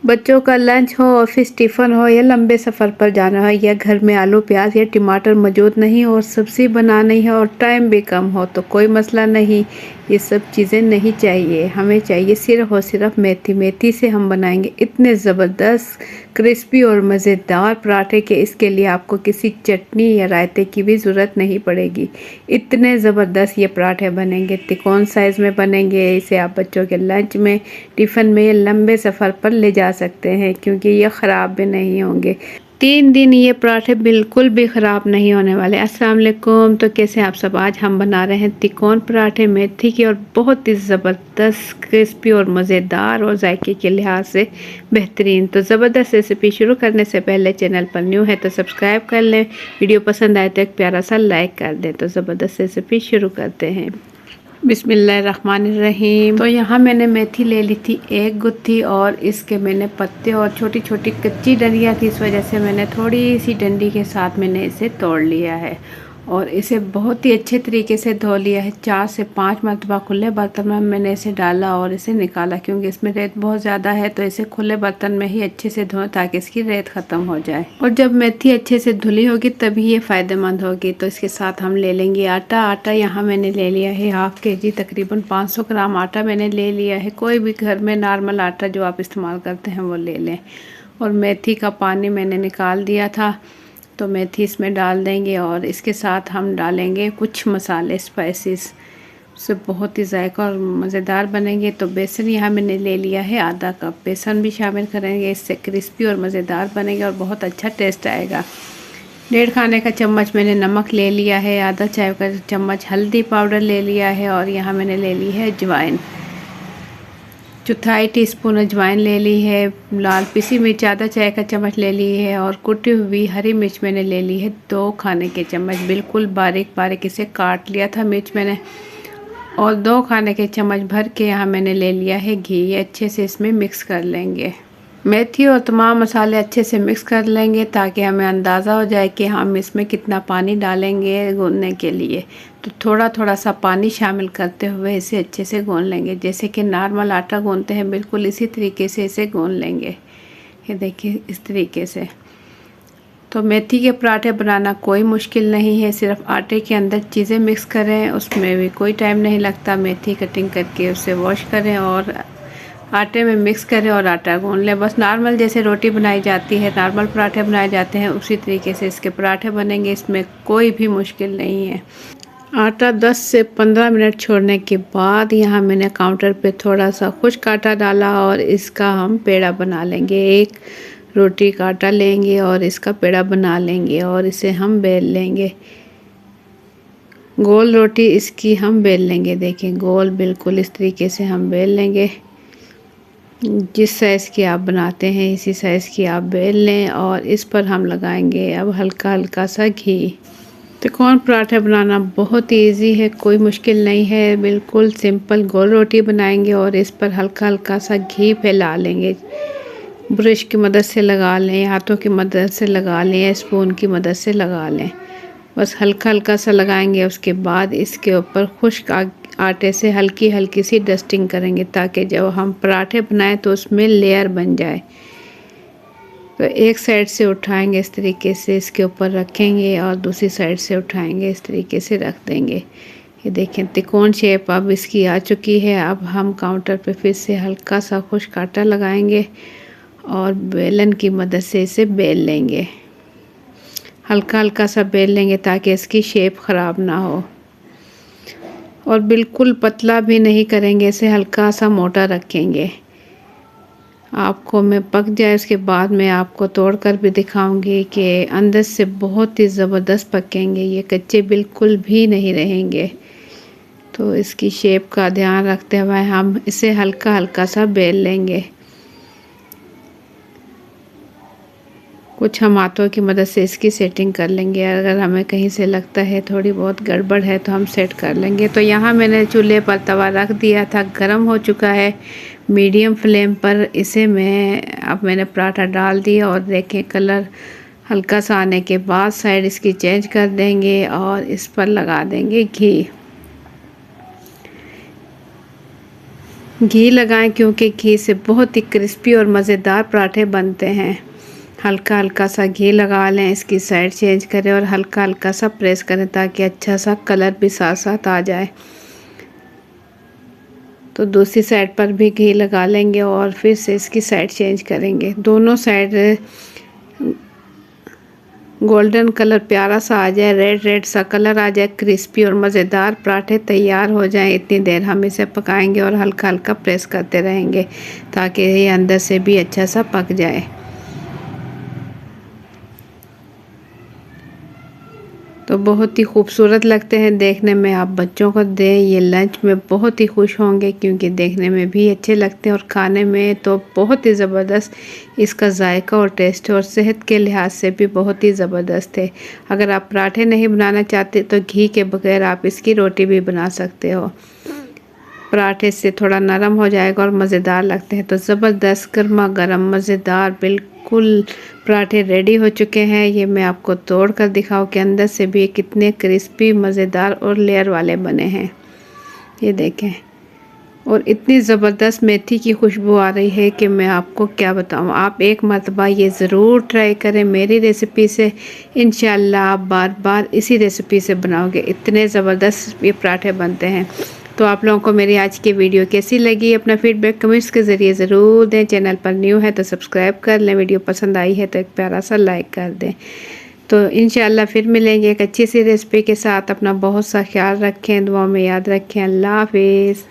बच्चों का लंच हो, ऑफिस टिफ़िन हो या लंबे सफ़र पर जाना हो या घर में आलू प्याज या टमाटर मौजूद नहीं हो और सब्ज़ी बनानी है और टाइम भी कम हो तो कोई मसला नहीं। ये सब चीज़ें नहीं चाहिए, हमें चाहिए सिर्फ़ और सिर्फ मेथी। मेथी से हम बनाएंगे इतने ज़बरदस्त क्रिस्पी और मज़ेदार पराठे के इसके लिए आपको किसी चटनी या रायते की भी ज़रूरत नहीं पड़ेगी। इतने ज़बरदस्त ये पराठे बनेंगे, तिकोन साइज़ में बनेंगे। इसे आप बच्चों के लंच में, टिफ़िन में या लंबे सफ़र पर ले जा सकते हैं क्योंकि ये ख़राब भी नहीं होंगे। 3 दिन ये पराठे बिल्कुल भी ख़राब नहीं होने वाले। अस्सलाम वालेकुम। तो कैसे आप सब? आज हम बना रहे हैं तिकोन पराठे मेथी के और बहुत ही ज़बरदस्त क्रिस्पी और मज़ेदार और जायके के लिहाज से बेहतरीन। तो ज़बरदस्त रेसिपी शुरू करने से पहले चैनल पर न्यू है तो सब्सक्राइब कर लें, वीडियो पसंद आए तो एक प्यारा सा लाइक कर दें। तो ज़बरदस्त रेसिपी शुरू करते हैं। बिस्मिल्लाहिर्रहमानिर्रहीम। तो यहाँ मैंने मेथी ले ली थी 1 गुत्थी और इसके मैंने पत्ते और छोटी छोटी कच्ची डंडियाँ थी, इस वजह से मैंने थोड़ी सी डंडी के साथ मैंने इसे तोड़ लिया है और इसे बहुत ही अच्छे तरीके से धो लिया है। 4 से 5 मरतबा खुले बर्तन में मैंने इसे डाला और इसे निकाला क्योंकि इसमें रेत बहुत ज़्यादा है, तो इसे खुले बर्तन में ही अच्छे से धोएं ताकि इसकी रेत ख़त्म हो जाए। और जब मेथी अच्छे से धुली होगी तभी ये फ़ायदेमंद होगी। तो इसके साथ हम ले लेंगे आटा। आटा यहाँ मैंने ले लिया है हाफ़ kg, तकरीबन 500 ग्राम आटा मैंने ले लिया है। कोई भी घर में नॉर्मल आटा जो आप इस्तेमाल करते हैं वो ले लें। और मेथी का पानी मैंने निकाल दिया था, तो मेथी इसमें डाल देंगे और इसके साथ हम डालेंगे कुछ मसाले, स्पाइसेस, उससे बहुत ही जायका और मज़ेदार बनेंगे। तो बेसन यहाँ मैंने ले लिया है आधा कप, बेसन भी शामिल करेंगे, इससे क्रिस्पी और मज़ेदार बनेंगे और बहुत अच्छा टेस्ट आएगा। 1.5 खाने का चम्मच मैंने नमक ले लिया है, आधा चाय का चम्मच हल्दी पाउडर ले लिया है और यहाँ मैंने ले ली है अजवाइन, 1/4 टीस्पून अजवाइन ले ली है। लाल पिसी मिर्च आधा चाय का चम्मच ले ली है और कुटी हुई हरी मिर्च मैंने ले ली है 2 खाने के चम्मच, बिल्कुल बारीक बारीक इसे काट लिया था मिर्च मैंने। और 2 खाने के चम्मच भर के यहाँ मैंने ले लिया है घी। ये अच्छे से इसमें मिक्स कर लेंगे। मेथी और तमाम मसाले अच्छे से मिक्स कर लेंगे ताकि हमें अंदाज़ा हो जाए कि हम इसमें कितना पानी डालेंगे गूँधने के लिए। तो थोड़ा थोड़ा सा पानी शामिल करते हुए इसे अच्छे से गूँध लेंगे, जैसे कि नॉर्मल आटा गूँधते हैं बिल्कुल इसी तरीके से इसे गूँध लेंगे। ये देखिए इस तरीके से। तो मेथी के पराठे बनाना कोई मुश्किल नहीं है, सिर्फ आटे के अंदर चीज़ें मिक्स करें, उसमें भी कोई टाइम नहीं लगता। मेथी कटिंग करके उसे वॉश करें और आटे में मिक्स करें और आटा गूँध लें। बस नॉर्मल जैसे रोटी बनाई जाती है, नॉर्मल पराठे बनाए जाते हैं, उसी तरीके से इसके पराठे बनेंगे। इसमें कोई भी मुश्किल नहीं है। आटा 10 से 15 मिनट छोड़ने के बाद यहाँ मैंने काउंटर पे थोड़ा सा खुश्क आटा डाला और इसका हम पेड़ा बना लेंगे। 1 रोटी का आटा लेंगे और इसका पेड़ा बना लेंगे और इसे हम बेल लेंगे। गोल रोटी इसकी हम बेल लेंगे, देखें गोल बिल्कुल इस तरीके से हम बेल लेंगे। जिस साइज़ की आप बनाते हैं इसी साइज़ की आप बेल लें और इस पर हम लगाएंगे अब हल्का हल्का सा घी। तिकोन पराठा बनाना बहुत ही ईजी है, कोई मुश्किल नहीं है, बिल्कुल सिंपल गोल रोटी बनाएंगे और इस पर हल्का हल्का सा घी फैला लेंगे। ब्रश की मदद से लगा लें, हाथों की मदद से लगा लें या स्पून की मदद से लगा लें, बस हल्का हल्का सा लगाएंगे। उसके बाद इसके ऊपर खुश्क आटे से हल्की हल्की सी डस्टिंग करेंगे ताकि जब हम पराठे बनाएं तो उसमें लेयर बन जाए। तो एक साइड से उठाएंगे इस तरीके से इसके ऊपर रखेंगे और दूसरी साइड से उठाएंगे इस तरीके से रख देंगे। ये देखें तिकोन शेप अब इसकी आ चुकी है। अब हम काउंटर पे फिर से हल्का सा खुश्क आटा लगाएंगे और बेलन की मदद से इसे बेल लेंगे। हल्का हल्का सा बेल लेंगे ताकि इसकी शेप ख़राब ना हो और बिल्कुल पतला भी नहीं करेंगे, इसे हल्का सा मोटा रखेंगे। आपको मैं पक जाए उसके बाद मैं आपको तोड़कर भी दिखाऊंगी कि अंदर से बहुत ही ज़बरदस्त पकेंगे, ये कच्चे बिल्कुल भी नहीं रहेंगे। तो इसकी शेप का ध्यान रखते हुए हम इसे हल्का हल्का सा बेल लेंगे। कुछ हम हाथों की मदद से इसकी सेटिंग कर लेंगे, अगर हमें कहीं से लगता है थोड़ी बहुत गड़बड़ है तो हम सेट कर लेंगे। तो यहाँ मैंने चूल्हे पर तवा रख दिया था, गरम हो चुका है मीडियम फ्लेम पर। इसे अब मैंने पराठा डाल दिया और देखें कलर हल्का सा आने के बाद साइड इसकी चेंज कर देंगे और इस पर लगा देंगे घी। घी लगाएं क्योंकि घी से बहुत ही क्रिस्पी और मज़ेदार पराठे बनते हैं। हल्का हल्का सा घी लगा लें, इसकी साइड चेंज करें और हल्का हल्का सा प्रेस करें ताकि अच्छा सा कलर भी साथ साथ आ जाए। तो दूसरी साइड पर भी घी लगा लेंगे और फिर से इसकी साइड चेंज करेंगे। दोनों साइड गोल्डन कलर प्यारा सा आ जाए, रेड रेड सा कलर आ जाए, क्रिस्पी और मज़ेदार पराठे तैयार हो जाएं। इतनी देर हम इसे पकाएंगे और हल्का हल्का प्रेस करते रहेंगे ताकि ये अंदर से भी अच्छा सा पक जाए। तो बहुत ही खूबसूरत लगते हैं देखने में। आप बच्चों को दें, ये लंच में बहुत ही खुश होंगे क्योंकि देखने में भी अच्छे लगते हैं और खाने में तो बहुत ही ज़बरदस्त इसका जायका और टेस्ट है और सेहत के लिहाज से भी बहुत ही ज़बरदस्त है। अगर आप पराठे नहीं बनाना चाहते तो घी के बगैर आप इसकी रोटी भी बना सकते हो। पराठे से थोड़ा नरम हो जाएगा और मज़ेदार लगते हैं। तो ज़बरदस्त गर्मा गर्म मज़ेदार बिल्कुल पराठे रेडी हो चुके हैं। ये मैं आपको तोड़ कर दिखाऊँ कि अंदर से भी कितने क्रिस्पी मज़ेदार और लेयर वाले बने हैं। ये देखें, और इतनी ज़बरदस्त मेथी की खुशबू आ रही है कि मैं आपको क्या बताऊं। आप एक मरतबा ये ज़रूर ट्राई करें मेरी रेसिपी से। इंशाल्लाह आप बार बार इसी रेसिपी से बनाओगे। इतने ज़बरदस्त ये पराठे बनते हैं। तो आप लोगों को मेरी आज की वीडियो कैसी लगी, अपना फीडबैक कमेंट्स के ज़रिए ज़रूर दें। चैनल पर न्यू है तो सब्सक्राइब कर लें, वीडियो पसंद आई है तो एक प्यारा सा लाइक कर दें। तो इंशाल्लाह फिर मिलेंगे एक अच्छी सी रेसिपी के साथ। अपना बहुत सा ख्याल रखें, दुआ में याद रखें। अल्लाह हाफिज़।